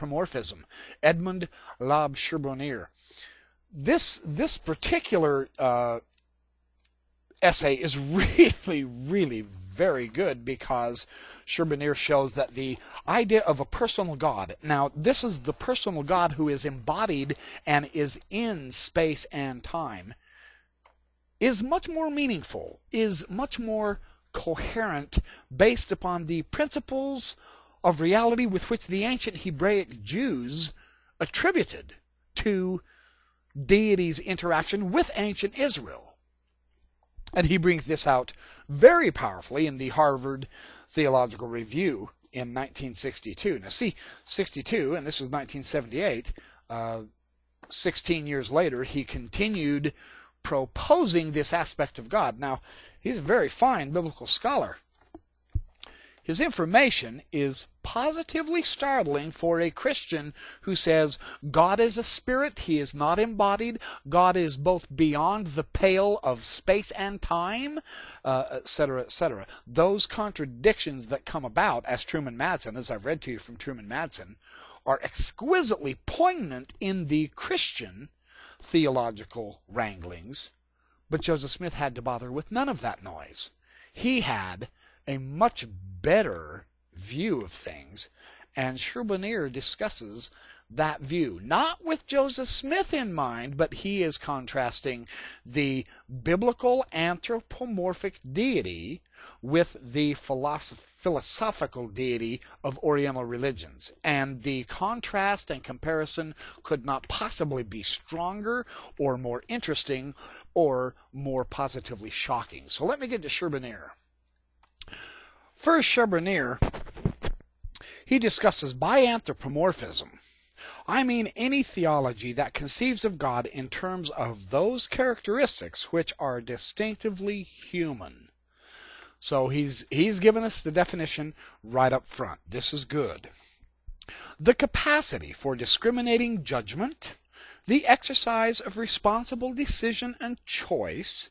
Anthropomorphism, Edmund Laub Charbonnier. This particular essay is really, really very good because Charbonnier shows that the idea of a personal God, now this is the personal God who is embodied and is in space and time, is much more meaningful, is much more coherent based upon the principles of reality with which the ancient Hebraic Jews attributed to deity's interaction with ancient Israel. And he brings this out very powerfully in the Harvard Theological Review in 1962. Now see, 62, and this was 1978, 16 years later, he continued proposing this aspect of God. Now, he's a very fine biblical scholar. His information is positively startling for a Christian who says God is a spirit, he is not embodied, God is both beyond the pale of space and time, etc., etc. Those contradictions that come about, as Truman Madsen, as I've read to you from Truman Madsen, are exquisitely poignant in the Christian theological wranglings, but Joseph Smith had to bother with none of that noise. He had a much better view of things, and Charbonnier discusses that view, not with Joseph Smith in mind, but he is contrasting the biblical anthropomorphic deity with the philosophical deity of Oriental religions. And the contrast and comparison could not possibly be stronger or more interesting or more positively shocking. So let me get to Charbonnier. First, Charbonnier, he discusses by anthropomorphism, I mean any theology that conceives of God in terms of those characteristics which are distinctively human. So he's given us the definition right up front. This is good. The capacity for discriminating judgment, the exercise of responsible decision and choice,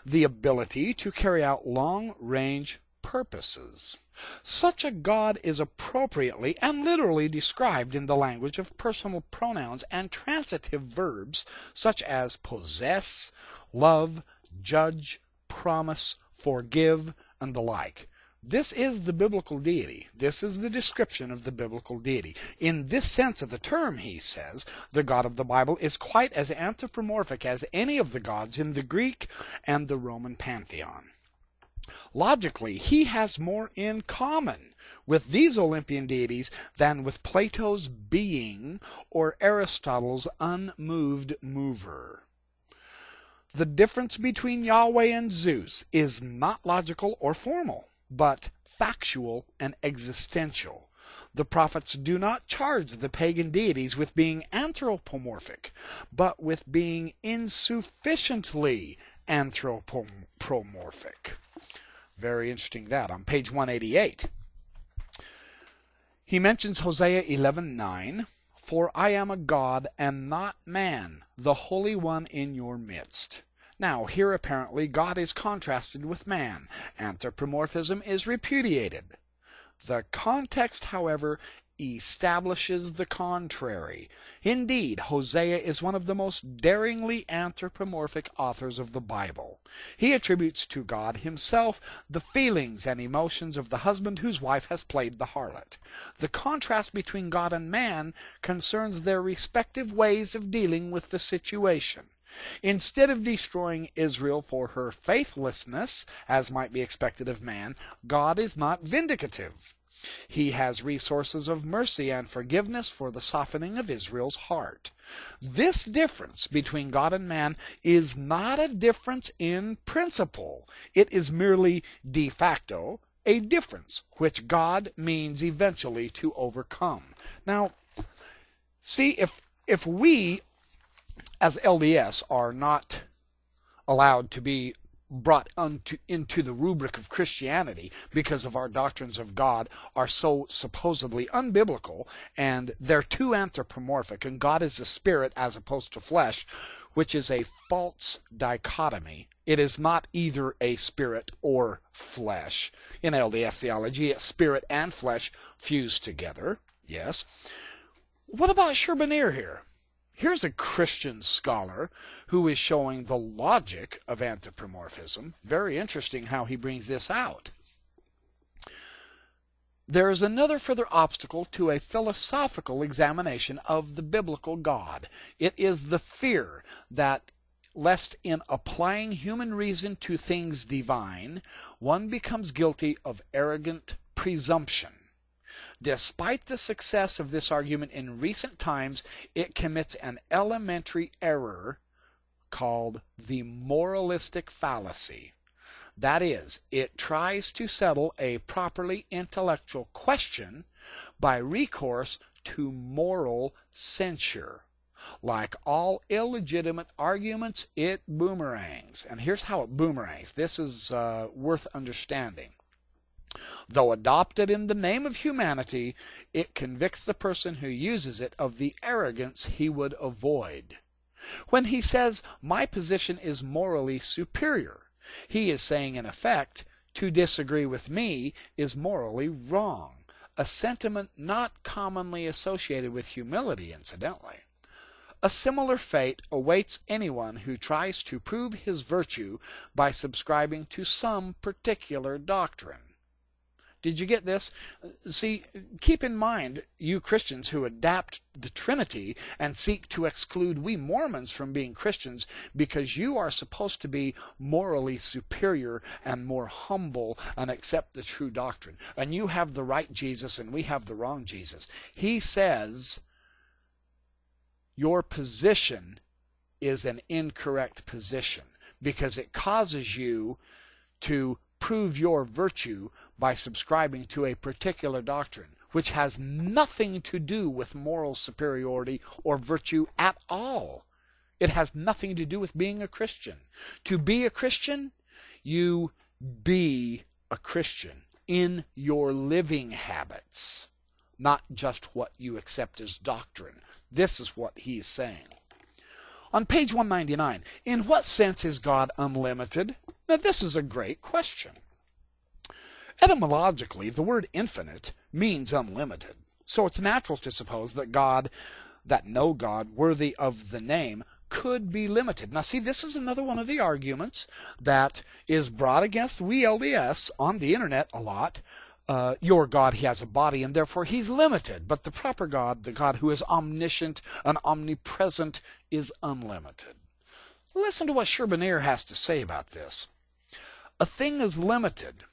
the ability to carry out long-range purposes. Such a God is appropriately and literally described in the language of personal pronouns and transitive verbs such as possess, love, judge, promise, forgive, and the like. This is the biblical deity. This is the description of the biblical deity. In this sense of the term, he says, the God of the Bible is quite as anthropomorphic as any of the gods in the Greek and the Roman pantheon. Logically, he has more in common with these Olympian deities than with Plato's being or Aristotle's unmoved mover. The difference between Yahweh and Zeus is not logical or formal, but factual and existential. The prophets do not charge the pagan deities with being anthropomorphic, but with being insufficiently anthropomorphic. Very interesting that. On page 188, he mentions Hosea 11:9, "For I am a God and not man, the Holy One in your midst." Now, here apparently God is contrasted with man. Anthropomorphism is repudiated. The context, however, establishes the contrary. Indeed, Hosea is one of the most daringly anthropomorphic authors of the Bible. He attributes to God himself the feelings and emotions of the husband whose wife has played the harlot. The contrast between God and man concerns their respective ways of dealing with the situation. Instead of destroying Israel for her faithlessness, as might be expected of man, God is not vindicative. He has resources of mercy and forgiveness for the softening of Israel's heart. This difference between God and man is not a difference in principle. It is merely de facto a difference which God means eventually to overcome. Now, see, if we as LDS are not allowed to be brought into the rubric of Christianity because of our doctrines of God are so supposedly unbiblical, and they're too anthropomorphic, and God is a spirit as opposed to flesh, which is a false dichotomy. It is not either a spirit or flesh. In LDS theology, spirit and flesh fuse together, yes. What about Sherboneer here? Here's a Christian scholar who is showing the logic of anthropomorphism. Very interesting how he brings this out. There is another further obstacle to a philosophical examination of the biblical God. It is the fear that lest in applying human reason to things divine, one becomes guilty of arrogant presumption. Despite the success of this argument in recent times, it commits an elementary error called the moralistic fallacy. That is, it tries to settle a properly intellectual question by recourse to moral censure. Like all illegitimate arguments, it boomerangs. And here's how it boomerangs. This is worth understanding. Though adopted in the name of humanity, it convicts the person who uses it of the arrogance he would avoid. When he says, "My position is morally superior," he is saying, in effect, "To disagree with me is morally wrong," a sentiment not commonly associated with humility, incidentally. A similar fate awaits anyone who tries to prove his virtue by subscribing to some particular doctrine. Did you get this? See, keep in mind, you Christians who adapt the Trinity and seek to exclude we Mormons from being Christians because you are supposed to be morally superior and more humble and accept the true doctrine. And you have the right Jesus and we have the wrong Jesus. He says your position is an incorrect position because it causes you to prove your virtue by subscribing to a particular doctrine, which has nothing to do with moral superiority or virtue at all. It has nothing to do with being a Christian. To be a Christian, you be a Christian in your living habits, not just what you accept as doctrine. This is what he's saying. On page 199, in what sense is God unlimited? Now, this is a great question. Etymologically, the word infinite means unlimited. So it's natural to suppose that no God worthy of the name could be limited. Now, see, this is another one of the arguments that is brought against we LDS on the internet a lot. Your God, he has a body, and therefore he's limited. But the proper God, the God who is omniscient and omnipresent, is unlimited. Listen to what Sherboneer has to say about this. A thing is limited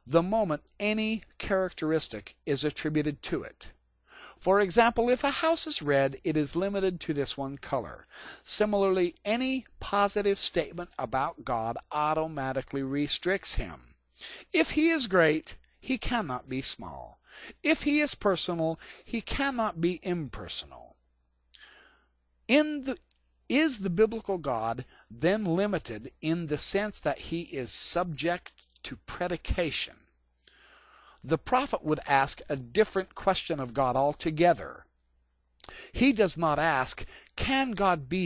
the moment any characteristic is attributed to it. For example, if a house is red, it is limited to this one color. Similarly, any positive statement about God automatically restricts him. If he is great, he cannot be small. If he is personal, he cannot be impersonal. Is the biblical God then limited in the sense that he is subject to predication? The prophet would ask a different question of God altogether. He does not ask, can God be